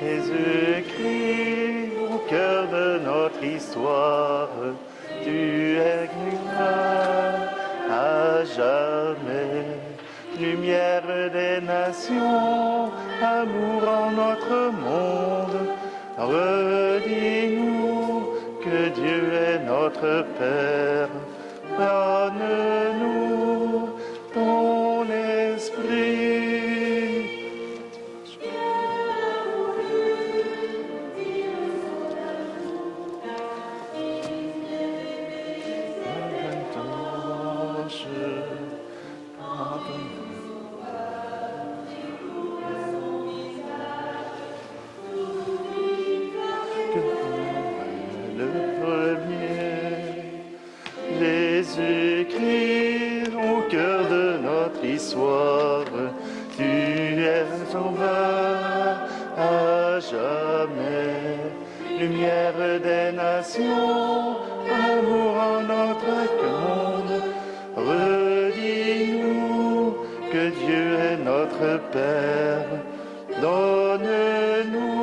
Jésus-Christ, au cœur de notre histoire, tu es gloire à jamais. Lumière des nations, amour en notre monde, redis-nous que Dieu est notre Père. Donne-nous ton esprit. Jésus-Christ, au cœur de notre histoire, tu es en bas à jamais. Lumière des nations, amour en notre monde, redis-nous que Dieu est notre Père. Donne-nous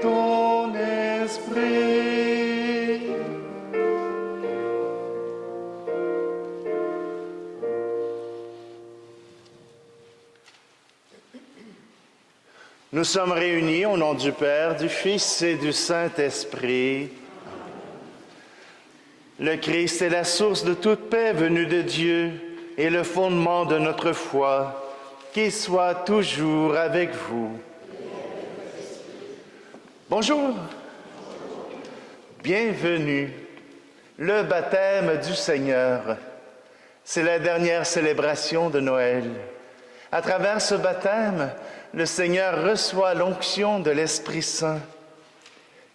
ton esprit. Nous sommes réunis au nom du Père, du Fils et du Saint-Esprit. Le Christ est la source de toute paix venue de Dieu et le fondement de notre foi. Qu'il soit toujours avec vous. Bonjour. Bienvenue. Le baptême du Seigneur. C'est la dernière célébration de Noël. À travers ce baptême, le Seigneur reçoit l'onction de l'Esprit Saint.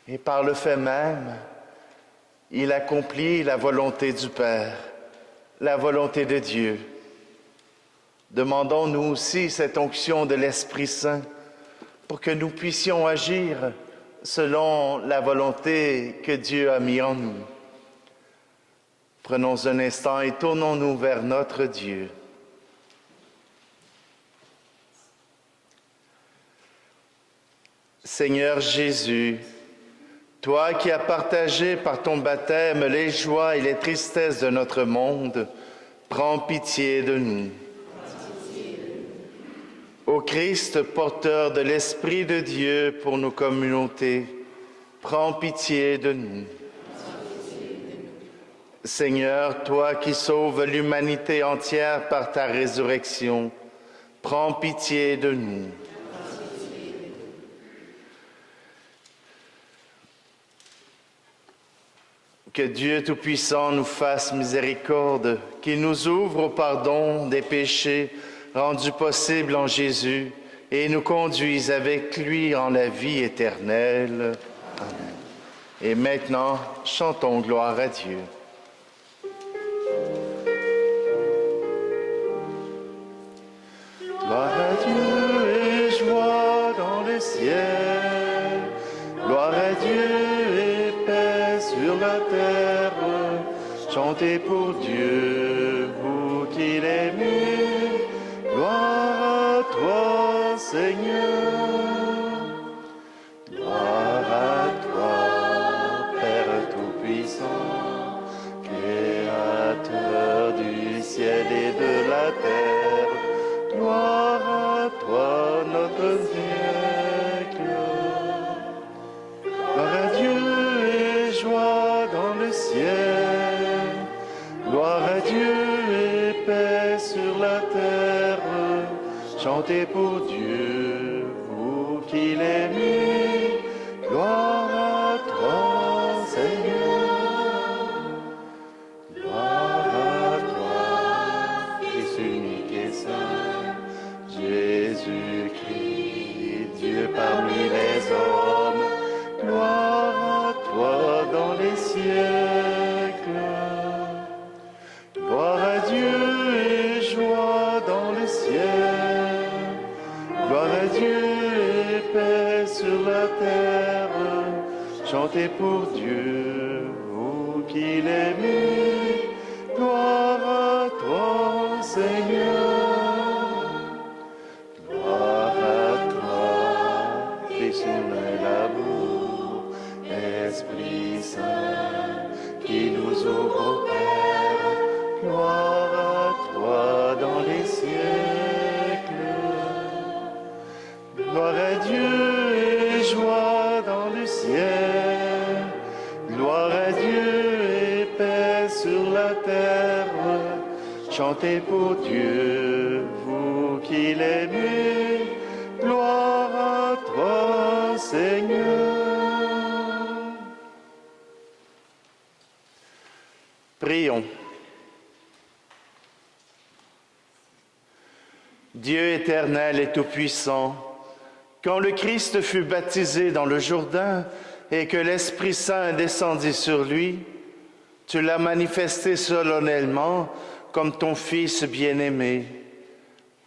Et par le fait même, il accomplit la volonté du Père, la volonté de Dieu. Demandons-nous aussi cette onction de l'Esprit Saint pour que nous puissions agir selon la volonté que Dieu a mis en nous. Prenons un instant et tournons-nous vers notre Dieu. Seigneur Jésus, toi qui as partagé par ton baptême les joies et les tristesses de notre monde, prends pitié de nous. Ô Christ, porteur de l'Esprit de Dieu pour nos communautés, prends pitié de nous. Seigneur, toi qui sauves l'humanité entière par ta résurrection, prends pitié de nous. Que Dieu Tout-Puissant nous fasse miséricorde, qu'il nous ouvre au pardon des péchés rendus possibles en Jésus et nous conduise avec lui en la vie éternelle. Amen. Et maintenant, chantons gloire à Dieu. Gloire à Dieu et joie dans le ciel. Gloire à Dieu et paix sur la terre. Chantez pour Dieu, vous qui l'aimez. Gloire à toi, Seigneur. Gloire à toi, Père Tout-Puissant, Créateur du ciel et de la terre. Gloire à toi, notre siècle. Gloire à Dieu et joie dans le ciel. Gloire à Dieu et paix sur la terre. Chantez pour Dieu, vous qui l'aimez. Gloire à toi, Seigneur. Gloire à toi, Fils unique et saint, Jésus-Christ, Dieu parmi les hommes. Gloire à toi dans les siècles. Gloire à Dieu et joie dans le ciel. Gloire à Dieu et paix sur la terre. Chantez pour Dieu, vous qui l'aimez. Gloire à toi, Seigneur. Gloire à toi, au beau-père. Gloire à toi dans les siècles. Gloire à Dieu et joie dans le ciel. Gloire à Dieu et paix sur la terre. Chantez pour Dieu, vous qui l'aimez. Gloire à toi, Seigneur. Prions. Dieu éternel et tout-puissant, quand le Christ fut baptisé dans le Jourdain et que l'Esprit Saint descendit sur lui, tu l'as manifesté solennellement comme ton Fils bien-aimé.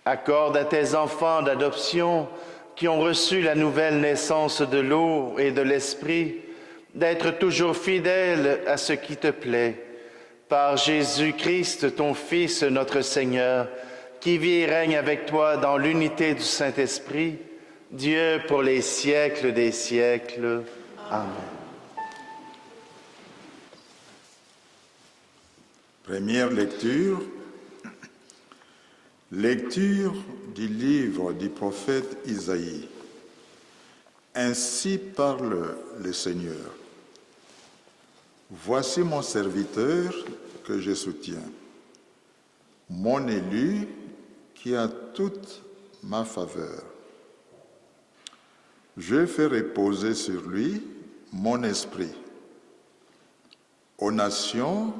Accorde à tes enfants d'adoption qui ont reçu la nouvelle naissance de l'eau et de l'Esprit d'être toujours fidèles à ce qui te plaît. Par Jésus-Christ, ton Fils, notre Seigneur, qui vit et règne avec toi dans l'unité du Saint-Esprit, Dieu pour les siècles des siècles. Amen. Première lecture. Lecture du livre du prophète Isaïe. Ainsi parle le Seigneur. Voici mon serviteur que je soutiens, mon élu qui a toute ma faveur. Je fais reposer sur lui mon esprit. Aux nations,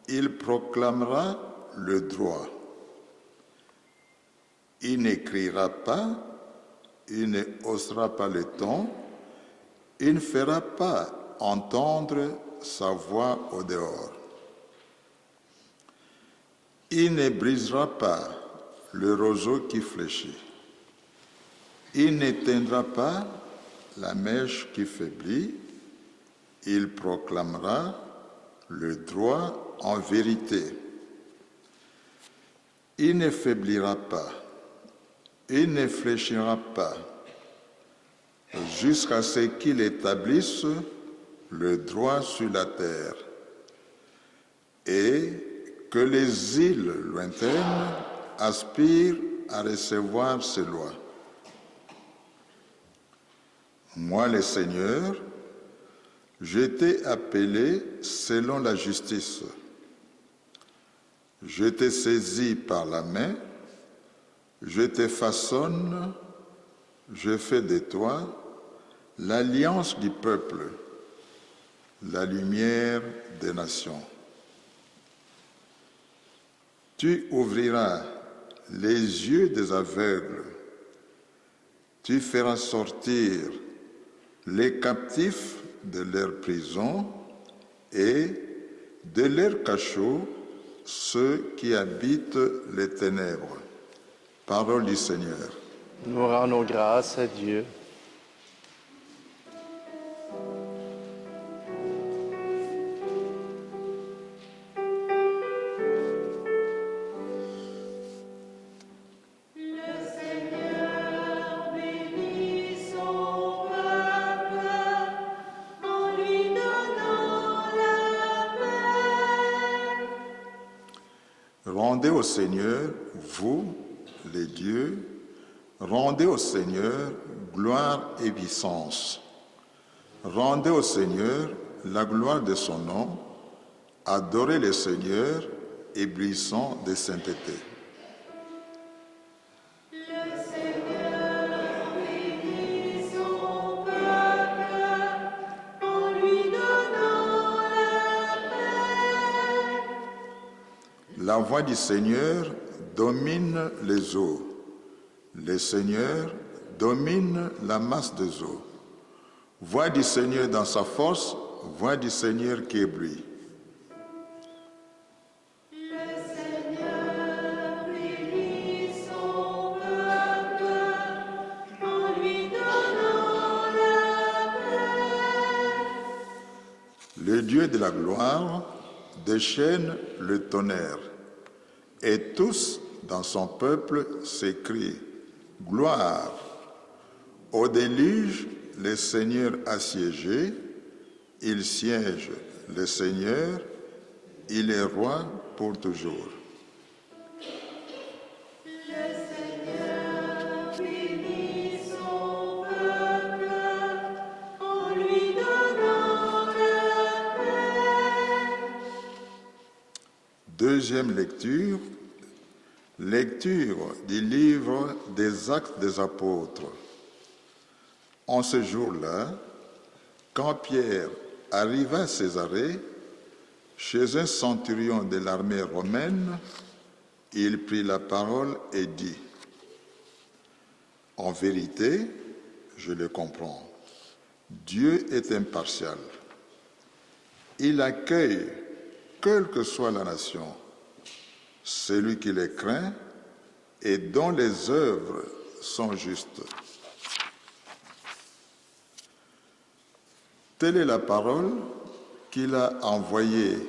il proclamera le droit. Il n'écrira pas, il ne haussera pas le ton, il ne fera pas entendre sa voix au dehors. Il ne brisera pas le roseau qui fléchit. Il n'éteindra pas la mèche qui faiblit. Il proclamera le droit en vérité. Il ne faiblira pas. Il ne fléchira pas jusqu'à ce qu'il établisse le droit sur la terre et que les îles lointaines aspirent à recevoir ses lois. Moi, le Seigneur, je t'ai appelé selon la justice. Je t'ai saisi par la main, je te façonne, je fais de toi l'alliance du peuple, la lumière des nations. Tu ouvriras les yeux des aveugles, tu feras sortir les captifs de leur prison et de leur cachot ceux qui habitent les ténèbres. Parole du Seigneur. Nous rendons grâce à Dieu. Rendez au Seigneur, vous, les dieux, rendez au Seigneur gloire et puissance. Rendez au Seigneur la gloire de son nom, adorez le Seigneur, éblouissant de sainteté. La voix du Seigneur domine les eaux. Le Seigneur domine la masse des eaux. Voix du Seigneur dans sa force, voix du Seigneur qui éblouit. Le Seigneur bénit son peuple en lui donnant la paix. Le Dieu de la gloire déchaîne le tonnerre, et tous dans son peuple s'écrient « Gloire !» Au déluge, le Seigneur assiégé, il siège, le Seigneur, Il est roi pour toujours. Le Seigneur bénit son peuple en lui donnant la paix. Deuxième lecture, lecture du livre des Actes des Apôtres. En ce jour-là, quand Pierre arriva à Césarée, chez un centurion de l'armée romaine, il prit la parole et dit : « En vérité, je le comprends, Dieu est impartial. Il accueille, quelle que soit la nation, celui qui les craint et dont les œuvres sont justes. » Telle est la parole qu'il a envoyée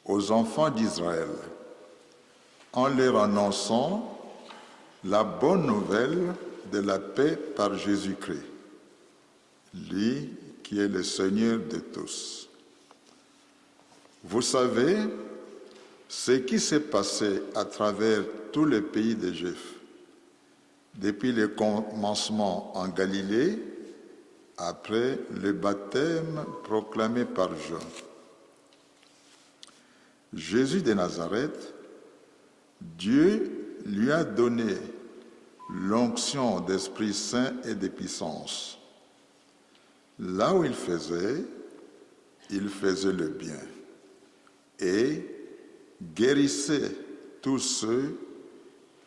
aux enfants d'Israël en leur annonçant la bonne nouvelle de la paix par Jésus-Christ, lui qui est le Seigneur de tous. Vous savez ce qui s'est passé à travers tout le pays des Juifs, depuis le commencement en Galilée, après le baptême proclamé par Jean. Jésus de Nazareth, Dieu lui a donné l'onction d'Esprit Saint et de puissance. Là où il faisait le bien et guérissait tous ceux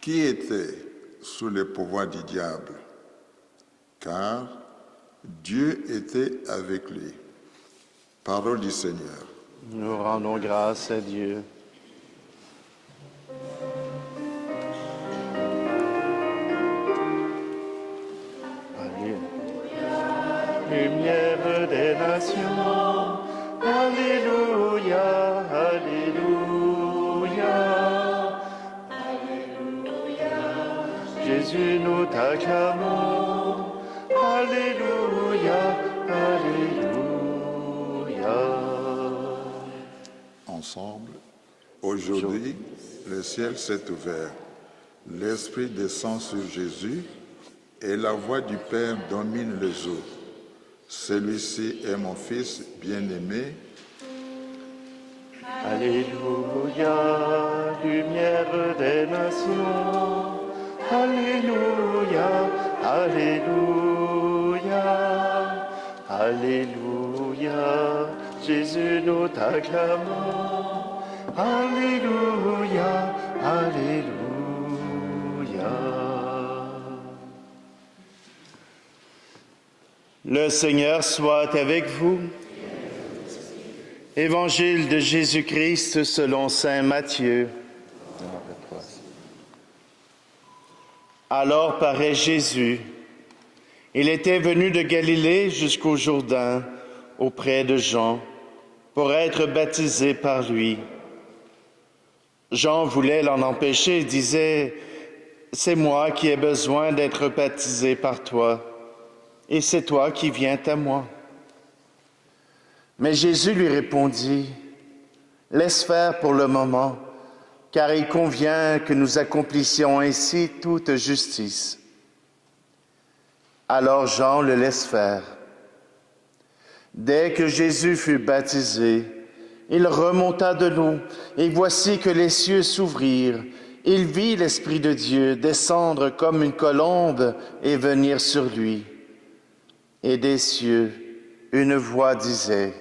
qui étaient sous le pouvoir du diable, car Dieu était avec lui. Parole du Seigneur. Nous rendons grâce à Dieu. Alléluia. Lumière des nations. Alléluia. Alléluia. Alléluia. Jésus, nous t'acclamons. Alléluia. Alléluia. Ensemble, aujourd'hui, le ciel s'est ouvert. L'Esprit descend sur Jésus et la voix du Père domine les eaux. Celui-ci est mon Fils bien-aimé. Alléluia, lumière des nations. Alléluia, Alléluia, Alléluia. Jésus, nous t'acclamons. Alléluia, Alléluia. Le Seigneur soit avec vous. Évangile de Jésus-Christ selon saint Matthieu. Alors paraît Jésus. Il était venu de Galilée jusqu'au Jourdain, auprès de Jean, pour être baptisé par lui. Jean voulait l'en empêcher et disait : « C'est moi qui ai besoin d'être baptisé par toi, et c'est toi qui viens à moi. » Mais Jésus lui répondit : « Laisse faire pour le moment, car il convient que nous accomplissions ainsi toute justice. » Alors Jean le laisse faire. Dès que Jésus fut baptisé, il remonta de l'eau, et voici que les cieux s'ouvrirent. Il vit l'Esprit de Dieu descendre comme une colombe et venir sur lui. Et des cieux, une voix disait :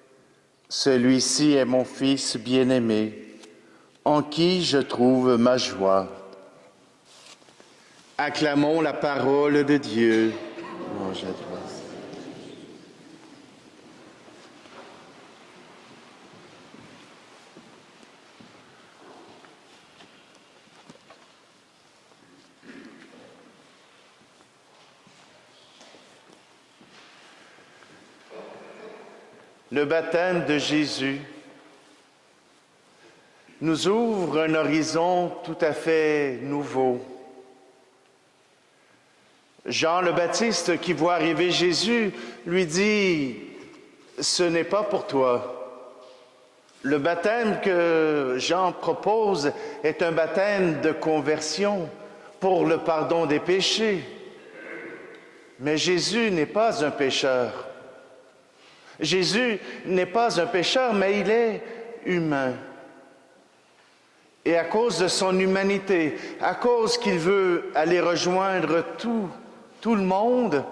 « Celui-ci est mon Fils bien-aimé, en qui je trouve ma joie. » Acclamons la parole de Dieu. Louange à toi. Le baptême de Jésus nous ouvre un horizon tout à fait nouveau. Jean le Baptiste, qui voit arriver Jésus, lui dit : « Ce n'est pas pour toi. Le baptême que Jean propose est un baptême de conversion pour le pardon des péchés. Mais Jésus n'est pas un pécheur. Jésus n'est pas un pécheur, mais il est humain. Et à cause de son humanité, à cause qu'il veut aller rejoindre tout le monde,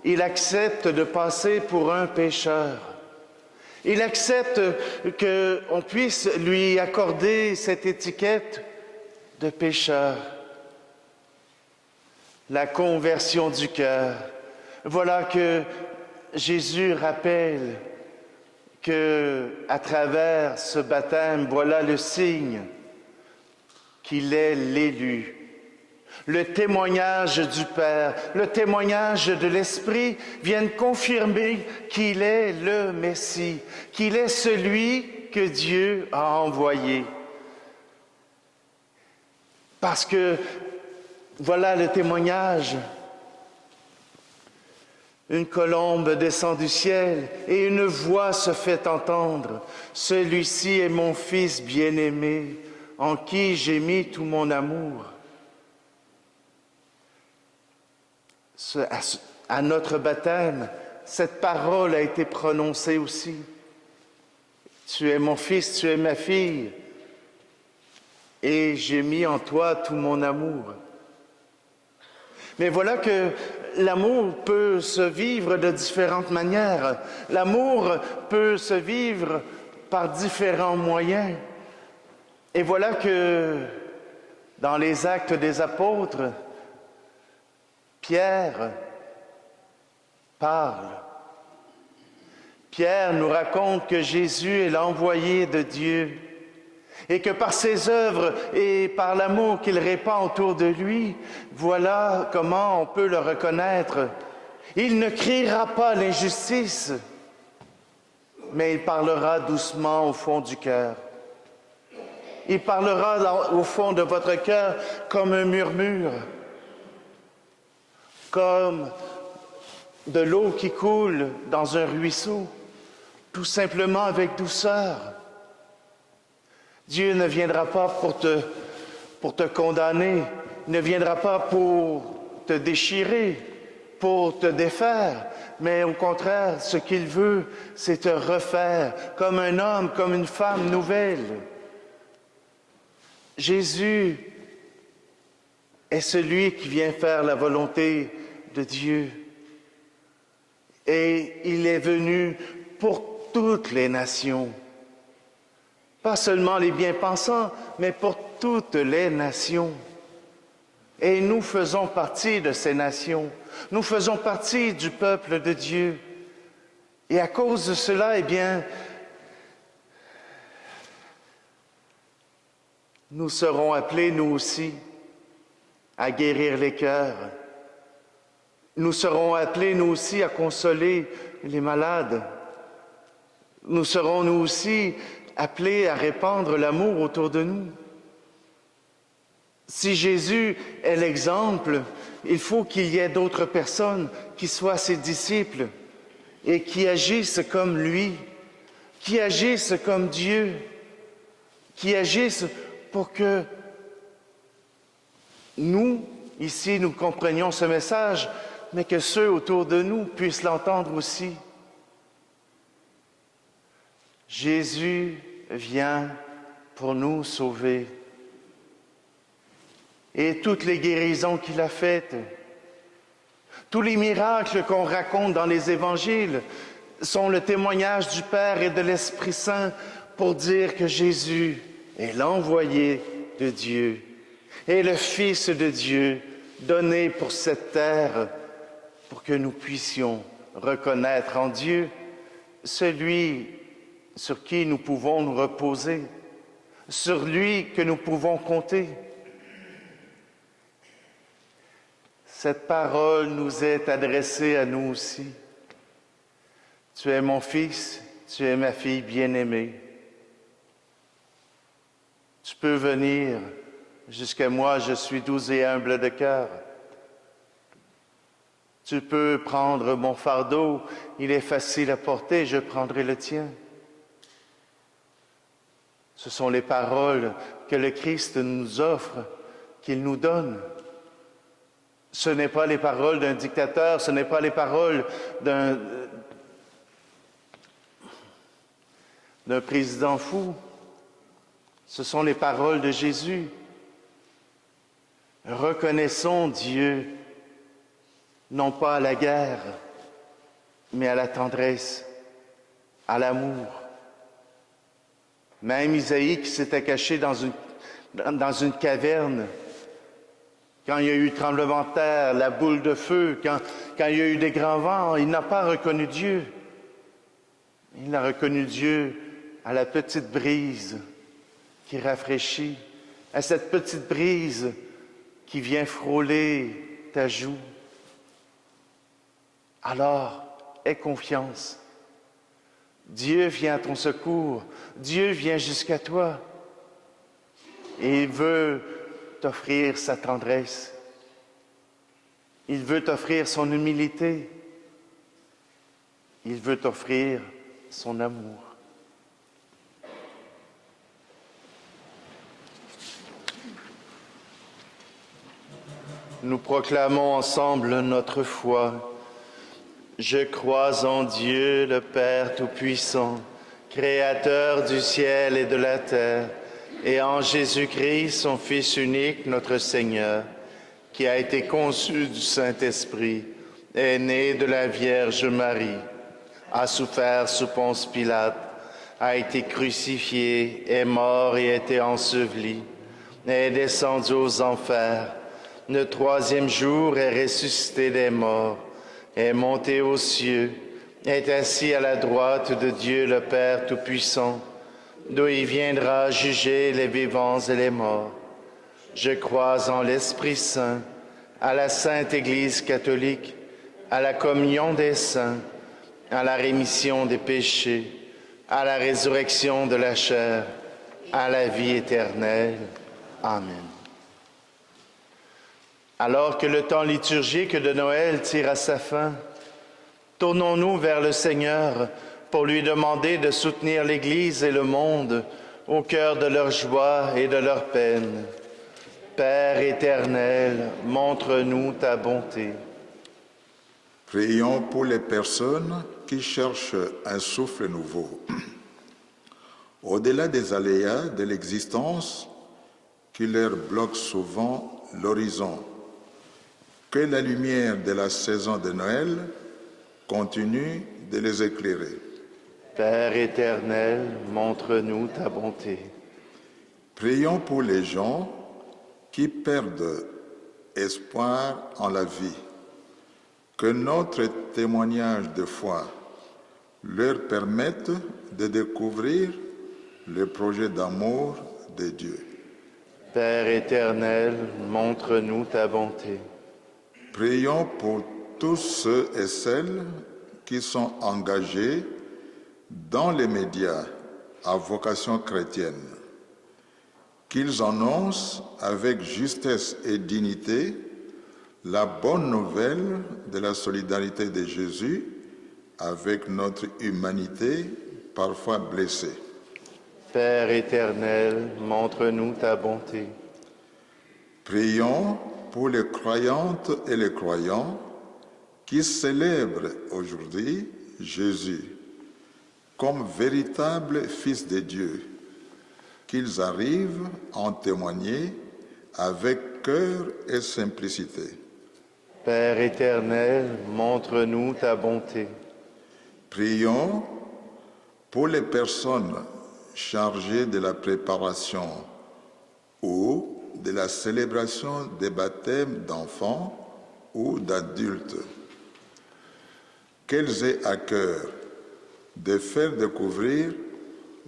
il accepte de passer pour un pécheur. Il accepte qu'on puisse lui accorder cette étiquette de pécheur. La conversion du cœur. Voilà que Jésus rappelle que, à travers ce baptême, voilà le signe qu'il est l'élu. Le témoignage du Père, le témoignage de l'Esprit viennent confirmer qu'il est le Messie, qu'il est celui que Dieu a envoyé. Parce que voilà le témoignage. Une colombe descend du ciel et une voix se fait entendre. Celui-ci est mon Fils bien-aimé, en qui j'ai mis tout mon amour. À notre baptême, cette parole a été prononcée aussi. Tu es mon fils, tu es ma fille, et j'ai mis en toi tout mon amour. Mais voilà que l'amour peut se vivre de différentes manières. L'amour peut se vivre par différents moyens. Et voilà que dans les Actes des Apôtres, Pierre parle. Pierre nous raconte que Jésus est l'envoyé de Dieu et que par ses œuvres et par l'amour qu'il répand autour de lui, voilà comment on peut le reconnaître. Il ne criera pas l'injustice, mais il parlera doucement au fond du cœur. Il parlera au fond de votre cœur comme un murmure, comme de l'eau qui coule dans un ruisseau, tout simplement avec douceur. Dieu ne viendra pas pour te condamner, il ne viendra pas pour te déchirer, pour te défaire, mais au contraire, ce qu'il veut, c'est te refaire comme un homme, comme une femme nouvelle. Jésus est celui qui vient faire la volonté de Dieu. Et il est venu pour toutes les nations. Pas seulement les bien-pensants, mais pour toutes les nations. Et nous faisons partie de ces nations. Nous faisons partie du peuple de Dieu. Et à cause de cela, eh bien, nous serons appelés, nous aussi, à guérir les cœurs. Nous serons appelés, nous aussi, à consoler les malades. Nous serons, nous aussi, appelés à répandre l'amour autour de nous. Si Jésus est l'exemple, il faut qu'il y ait d'autres personnes qui soient ses disciples et qui agissent comme lui, qui agissent comme Dieu, qui agissent pour que nous, ici, nous comprenions ce message, mais que ceux autour de nous puissent l'entendre aussi. Jésus vient pour nous sauver. Et toutes les guérisons qu'il a faites, tous les miracles qu'on raconte dans les évangiles sont le témoignage du Père et de l'Esprit Saint pour dire que Jésus est l'envoyé de Dieu et le Fils de Dieu donné pour cette terre pour que nous puissions reconnaître en Dieu celui sur qui nous pouvons nous reposer, sur lui que nous pouvons compter. Cette parole nous est adressée à nous aussi. Tu es mon fils, tu es ma fille bien-aimée. Tu peux venir jusqu'à moi, je suis doux et humble de cœur. Tu peux prendre mon fardeau, il est facile à porter, je prendrai le tien. Ce sont les paroles que le Christ nous offre, qu'il nous donne. Ce n'est pas les paroles d'un dictateur, ce n'est pas les paroles d'un président fou. Ce sont les paroles de Jésus. Reconnaissons Dieu, non pas à la guerre, mais à la tendresse, à l'amour. Même Isaïe qui s'était caché dans une caverne, quand il y a eu le tremblement de terre, la boule de feu, quand il y a eu des grands vents, il n'a pas reconnu Dieu. Il a reconnu Dieu à la petite brise qui rafraîchit, à cette petite brise qui vient frôler ta joue. Alors, aie confiance. Dieu vient à ton secours. Dieu vient jusqu'à toi. Et il veut t'offrir sa tendresse. Il veut t'offrir son humilité. Il veut t'offrir son amour. Nous proclamons ensemble notre foi. Je crois en Dieu, le Père Tout-Puissant, Créateur du ciel et de la terre, et en Jésus-Christ, son Fils unique, notre Seigneur, qui a été conçu du Saint-Esprit, est né de la Vierge Marie, a souffert sous Ponce Pilate, a été crucifié, est mort et a été enseveli, est descendu aux enfers. Le troisième jour est ressuscité des morts, est monté aux cieux, est assis à la droite de Dieu le Père Tout-Puissant, d'où il viendra juger les vivants et les morts. Je crois en l'Esprit Saint, à la Sainte Église catholique, à la communion des saints, à la rémission des péchés, à la résurrection de la chair, à la vie éternelle. Amen. Alors que le temps liturgique de Noël tire à sa fin, tournons-nous vers le Seigneur pour lui demander de soutenir l'Église et le monde au cœur de leur joie et de leur peine. Père éternel, montre-nous ta bonté. Prions pour les personnes qui cherchent un souffle nouveau. Au-delà des aléas de l'existence qui leur bloquent souvent l'horizon, que la lumière de la saison de Noël continue de les éclairer. Père éternel, montre-nous ta bonté. Prions pour les gens qui perdent espoir en la vie. Que notre témoignage de foi leur permette de découvrir le projet d'amour de Dieu. Père éternel, montre-nous ta bonté. Prions pour tous ceux et celles qui sont engagés dans les médias à vocation chrétienne, qu'ils annoncent avec justesse et dignité la bonne nouvelle de la solidarité de Jésus avec notre humanité parfois blessée. Père éternel, montre-nous ta bonté. Prions pour les croyantes et les croyants qui célèbrent aujourd'hui Jésus comme véritable Fils de Dieu, qu'ils arrivent à en témoigner avec cœur et simplicité. Père éternel, montre-nous ta bonté. Prions pour les personnes chargées de la préparation ou de la célébration des baptêmes d'enfants ou d'adultes. Qu'elles aient à cœur de faire découvrir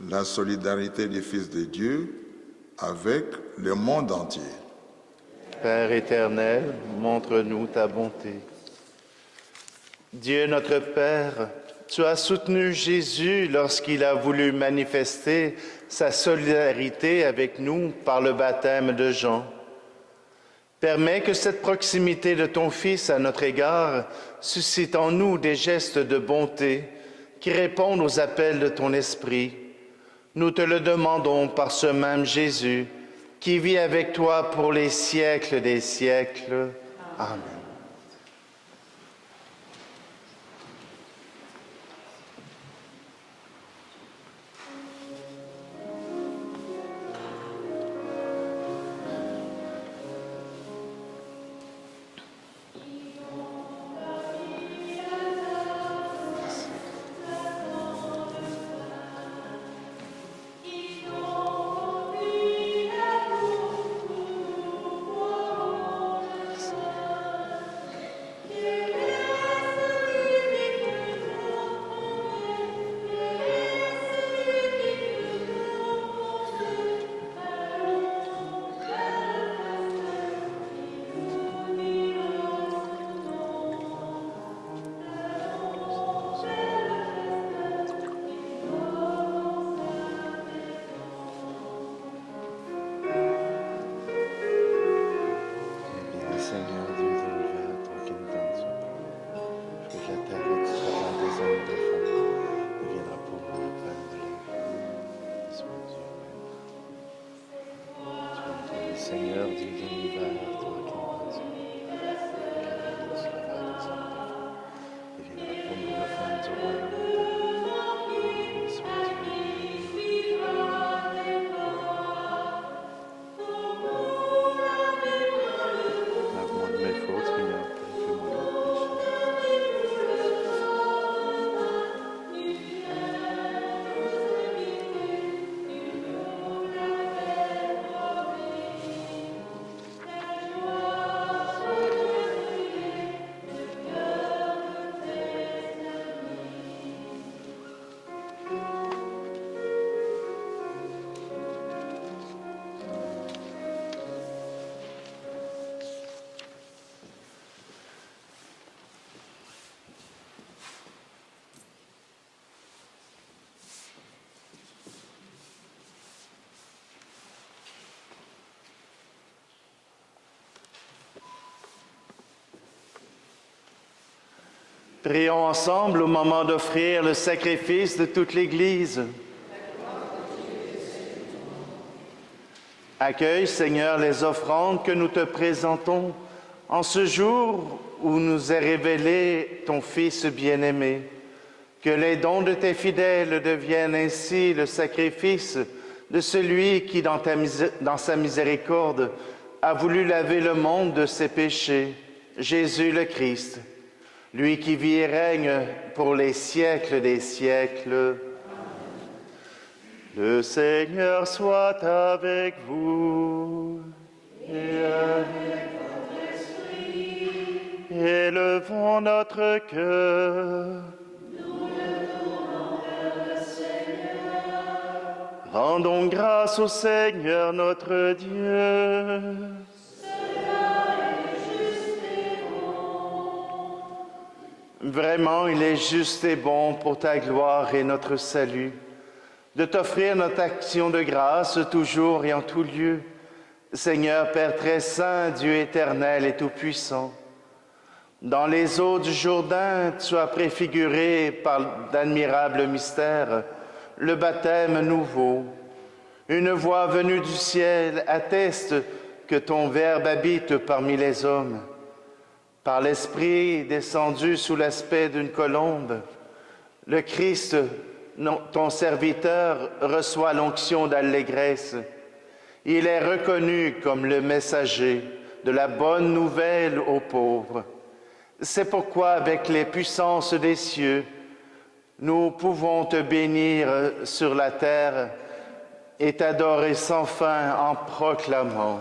la solidarité du Fils de Dieu avec le monde entier. Père éternel, montre-nous ta bonté. Dieu notre Père, tu as soutenu Jésus lorsqu'il a voulu manifester sa solidarité avec nous par le baptême de Jean. Permets que cette proximité de ton Fils à notre égard suscite en nous des gestes de bonté qui répondent aux appels de ton Esprit. Nous te le demandons par ce même Jésus, qui vit avec toi pour les siècles des siècles. Amen. Seigneur Dieu de l'univers, toi qui nous donnes son pain, que la terre et tout travail des hommes et des femmes deviendra pour nous le pain de la vie. Sois Dieu, Père. Seigneur Dieu de l'univers, toi qui nous donnes son pain, que la terre et tout travail des hommes et des femmes deviendra pour nous le pain du royaume éternel. Sois Dieu, lave-moi de mes fautes, Seigneur, purifie-moi de mes péchés. Prions ensemble au moment d'offrir le sacrifice de toute l'Église. Accueille, Seigneur, les offrandes que nous te présentons en ce jour où nous est révélé ton Fils bien-aimé. Que les dons de tes fidèles deviennent ainsi le sacrifice de celui qui, dans sa miséricorde, a voulu laver le monde de ses péchés, Jésus le Christ. Lui qui vit et règne pour les siècles des siècles. Le Seigneur soit avec vous et avec votre esprit. Élevons notre cœur. Nous le tournons vers le Seigneur. Rendons grâce au Seigneur notre Dieu. Vraiment, il est juste et bon pour ta gloire et notre salut, de t'offrir notre action de grâce toujours et en tout lieu. Seigneur, Père très saint, Dieu éternel et tout-puissant, dans les eaux du Jourdain, tu as préfiguré par d'admirables mystères le baptême nouveau. Une voix venue du ciel atteste que ton Verbe habite parmi les hommes. Par l'Esprit descendu sous l'aspect d'une colombe, le Christ, ton serviteur, reçoit l'onction d'allégresse. Il est reconnu comme le messager de la bonne nouvelle aux pauvres. C'est pourquoi, avec les puissances des cieux, nous pouvons te bénir sur la terre et t'adorer sans fin en proclamant.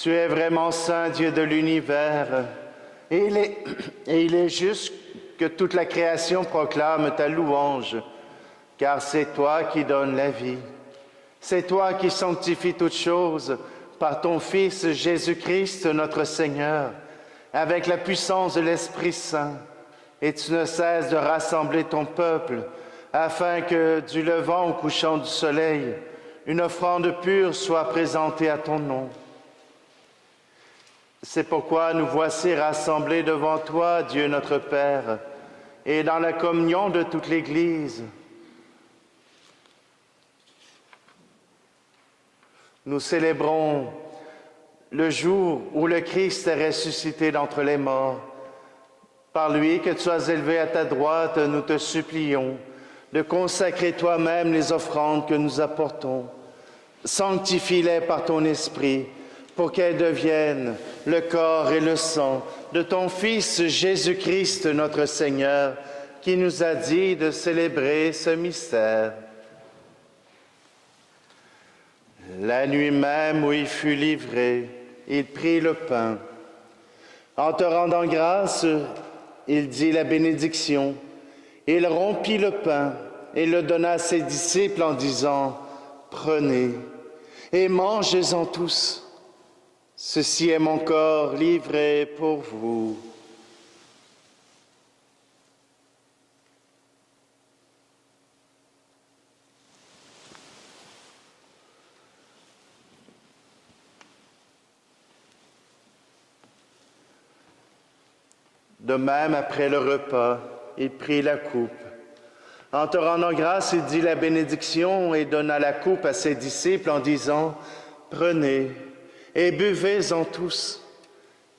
Tu es vraiment saint Dieu de l'univers, et il est juste que toute la création proclame ta louange, car c'est toi qui donnes la vie. C'est toi qui sanctifies toutes choses par ton Fils Jésus-Christ notre Seigneur, avec la puissance de l'Esprit Saint, et tu ne cesses de rassembler ton peuple, afin que du levant au couchant du soleil, une offrande pure soit présentée à ton nom. C'est pourquoi nous voici rassemblés devant toi, Dieu notre Père, et dans la communion de toute l'Église. Nous célébrons le jour où le Christ est ressuscité d'entre les morts. Par lui que tu as élevé à ta droite, nous te supplions de consacrer toi-même les offrandes que nous apportons. Sanctifie-les par ton Esprit, pour qu'elles deviennent le corps et le sang de ton Fils Jésus-Christ notre Seigneur, qui nous a dit de célébrer ce mystère. La nuit même où il fut livré, il prit le pain. En te rendant grâce, il dit la bénédiction. Il rompit le pain et le donna à ses disciples en disant « Prenez et mangez-en tous. Ceci est mon corps livré pour vous. » De même, après le repas, il prit la coupe. En te rendant grâce, il dit la bénédiction et donna la coupe à ses disciples en disant « Prenez et buvez-en tous,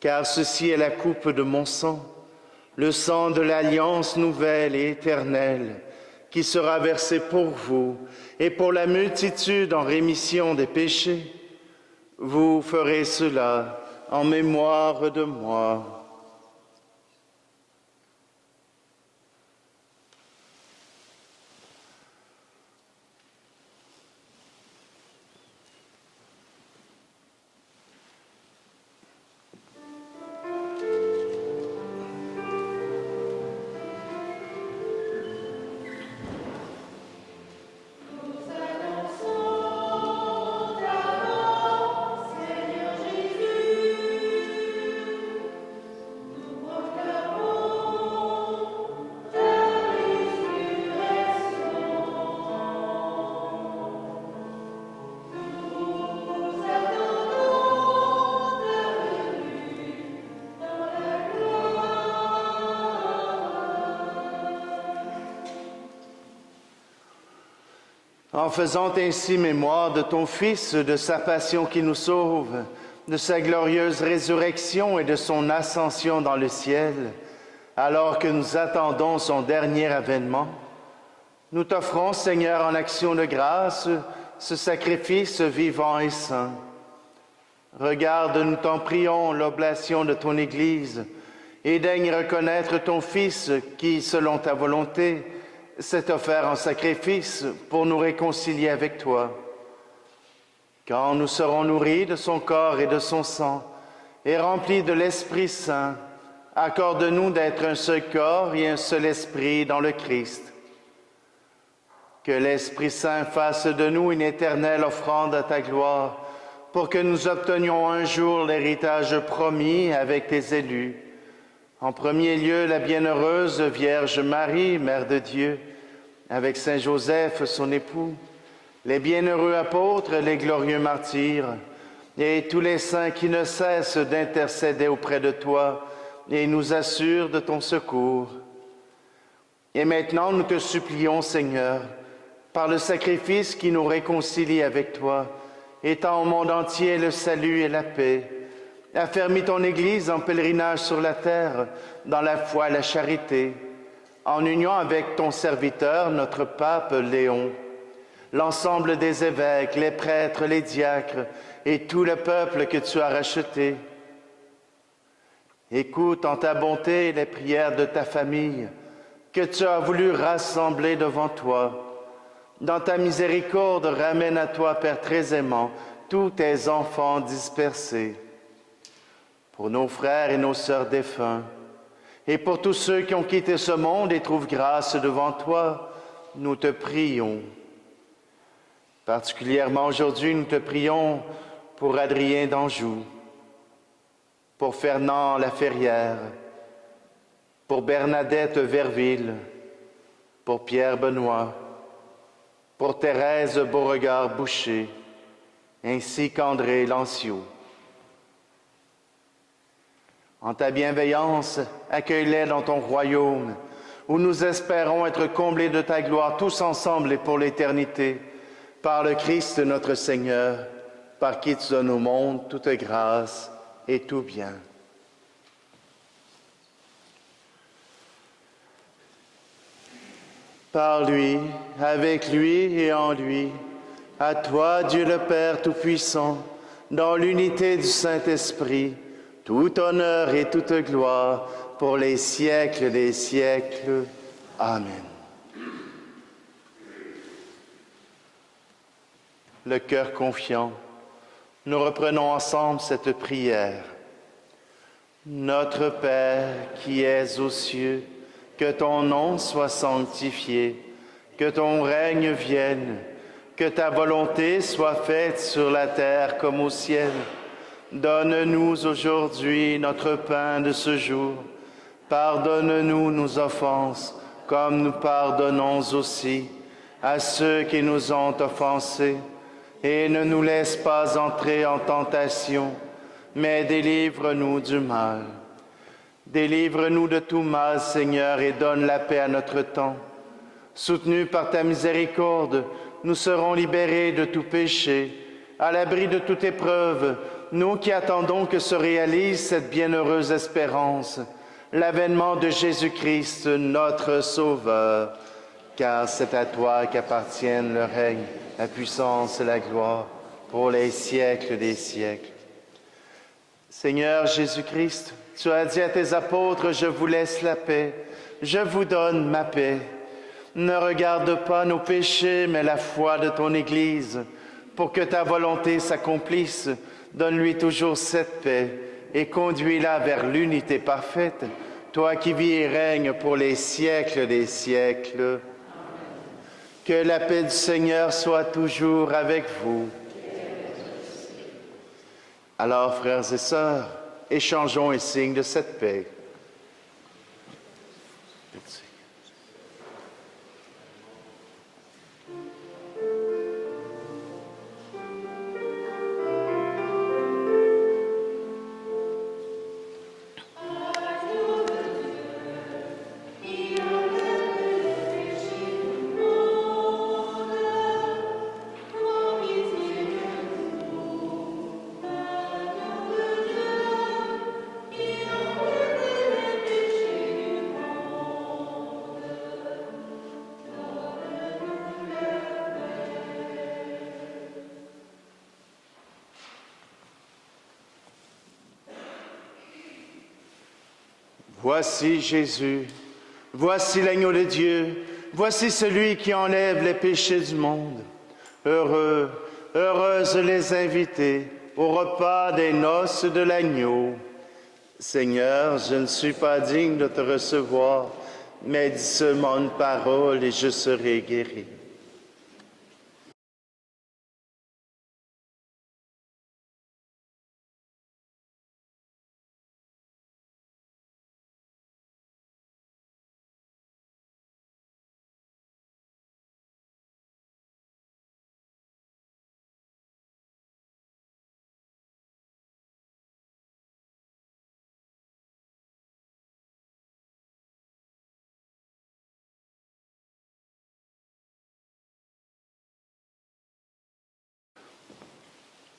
car ceci est la coupe de mon sang, le sang de l'alliance nouvelle et éternelle, qui sera versé pour vous et pour la multitude en rémission des péchés. Vous ferez cela en mémoire de moi. » En faisant ainsi mémoire de ton Fils, de sa passion qui nous sauve, de sa glorieuse résurrection et de son ascension dans le ciel, alors que nous attendons son dernier avènement, nous t'offrons, Seigneur, en action de grâce, ce sacrifice vivant et saint. Regarde, nous t'en prions, l'oblation de ton Église, et daigne reconnaître ton Fils qui, selon ta volonté, s'est offert en sacrifice pour nous réconcilier avec toi. Quand nous serons nourris de son corps et de son sang et remplis de l'Esprit Saint, accorde-nous d'être un seul corps et un seul esprit dans le Christ. Que l'Esprit Saint fasse de nous une éternelle offrande à ta gloire, pour que nous obtenions un jour l'héritage promis avec tes élus. En premier lieu, la bienheureuse Vierge Marie, Mère de Dieu, avec Saint Joseph, son époux, les bienheureux apôtres, les glorieux martyrs, et tous les saints qui ne cessent d'intercéder auprès de toi et nous assurent de ton secours. Et maintenant, nous te supplions, Seigneur, par le sacrifice qui nous réconcilie avec toi, étends au monde entier le salut et la paix. Affermis ton Église en pèlerinage sur la terre, dans la foi et la charité, en union avec ton serviteur, notre pape Léon, l'ensemble des évêques, les prêtres, les diacres et tout le peuple que tu as racheté. Écoute en ta bonté les prières de ta famille, que tu as voulu rassembler devant toi. Dans ta miséricorde, ramène à toi, Père très aimant, tous tes enfants dispersés. pour nos frères et nos sœurs défunts, et pour tous ceux qui ont quitté ce monde et trouvent grâce devant toi, nous te prions. Particulièrement aujourd'hui, nous te prions pour Adrien d'Anjou, pour Fernand Laferrière, pour Bernadette Verville, pour Pierre Benoît, pour Thérèse Beauregard-Boucher, ainsi qu'André Lancio. En ta bienveillance, accueille-les dans ton royaume, où nous espérons être comblés de ta gloire tous ensemble et pour l'éternité, par le Christ notre Seigneur, par qui tu donnes au monde toute grâce et tout bien. Par lui, avec lui et en lui, à toi, Dieu le Père Tout-Puissant, dans l'unité du Saint-Esprit, tout honneur et toute gloire pour les siècles des siècles. Amen. Le cœur confiant, nous reprenons ensemble cette prière. Notre Père qui es aux cieux, que ton nom soit sanctifié, que ton règne vienne, que ta volonté soit faite sur la terre comme au ciel. Donne-nous aujourd'hui notre pain de ce jour. Pardonne-nous nos offenses, comme nous pardonnons aussi à ceux qui nous ont offensés. Et ne nous laisse pas entrer en tentation, mais délivre-nous du mal. Délivre-nous de tout mal, Seigneur, et donne la paix à notre temps. Soutenus par ta miséricorde, nous serons libérés de tout péché, à l'abri de toute épreuve, nous qui attendons que se réalise cette bienheureuse espérance, l'avènement de Jésus-Christ, notre Sauveur. Car c'est à toi qu'appartiennent le règne, la puissance et la gloire pour les siècles des siècles. Seigneur Jésus-Christ, tu as dit à tes apôtres, je vous laisse la paix, je vous donne ma paix. Ne regarde pas nos péchés, mais la foi de ton Église. Pour que ta volonté s'accomplisse, donne-lui toujours cette paix et conduis-la vers l'unité parfaite, toi qui vis et règnes pour les siècles des siècles. Que la paix du Seigneur soit toujours avec vous. Alors, frères et sœurs, échangeons un signe de cette paix. Voici Jésus, voici l'agneau de Dieu, voici celui qui enlève les péchés du monde. Heureux, heureuses les invités au repas des noces de l'agneau. Seigneur, je ne suis pas digne de te recevoir, mais dis seulement une parole et je serai guéri.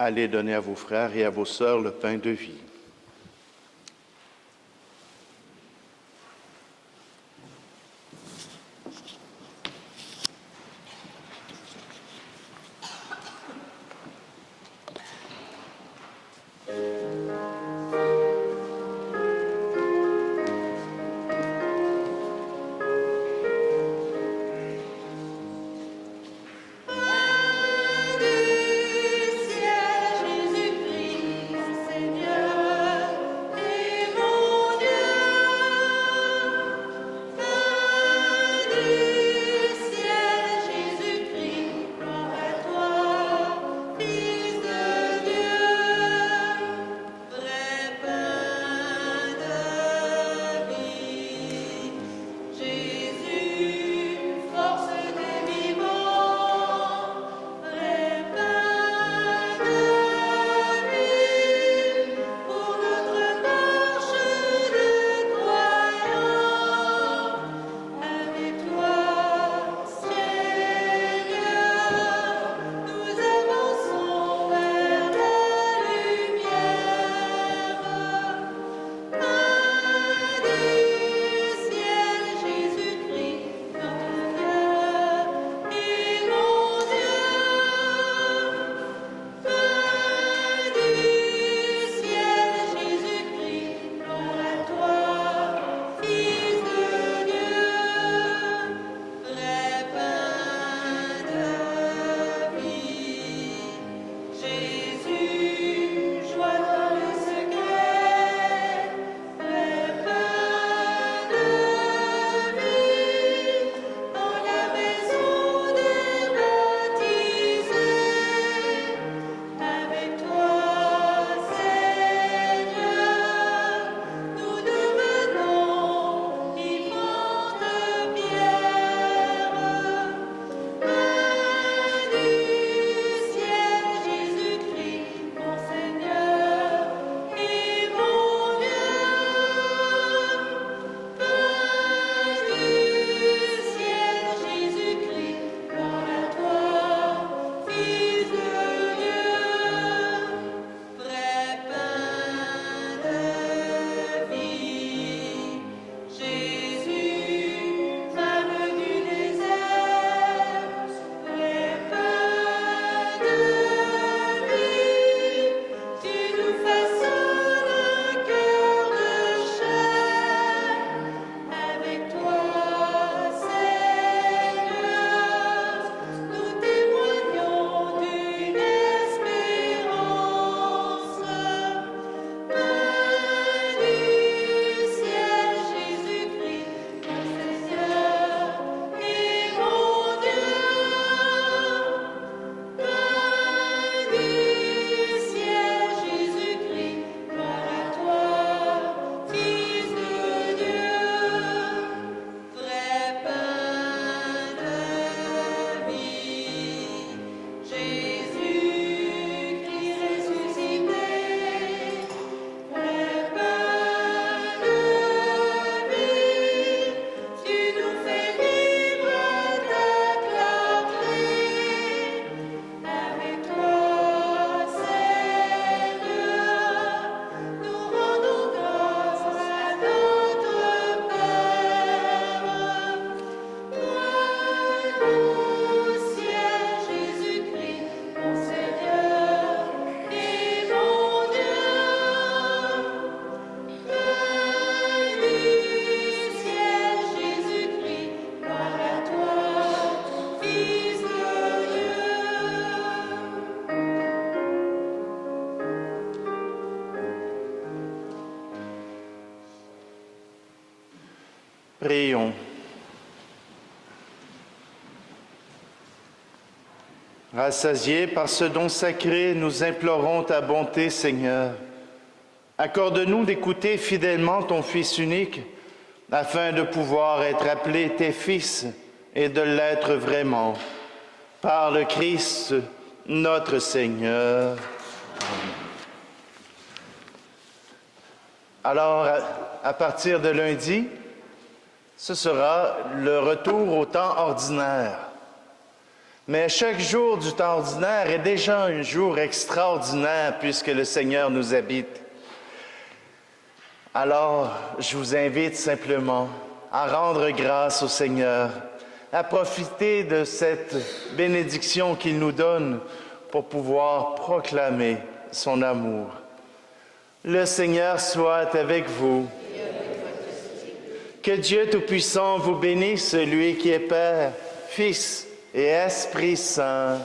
Allez donner à vos frères et à vos sœurs le pain de vie. Jésus-Christ, Seigneur, Rassasiés par ce don sacré, nous implorons ta bonté, Seigneur. Accorde-nous d'écouter fidèlement ton Fils unique, afin de pouvoir être appelés tes fils et de l'être vraiment. Par le Christ, notre Seigneur. Alors, à partir de lundi, ce sera le retour au temps ordinaire. Mais chaque jour du temps ordinaire est déjà un jour extraordinaire puisque le Seigneur nous habite. Alors, je vous invite simplement à rendre grâce au Seigneur, à profiter de cette bénédiction qu'il nous donne pour pouvoir proclamer son amour. Le Seigneur soit avec vous. Que Dieu Tout-Puissant vous bénisse, lui qui est Père, Fils et Esprit Saint.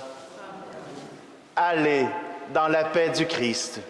Allez dans la paix du Christ.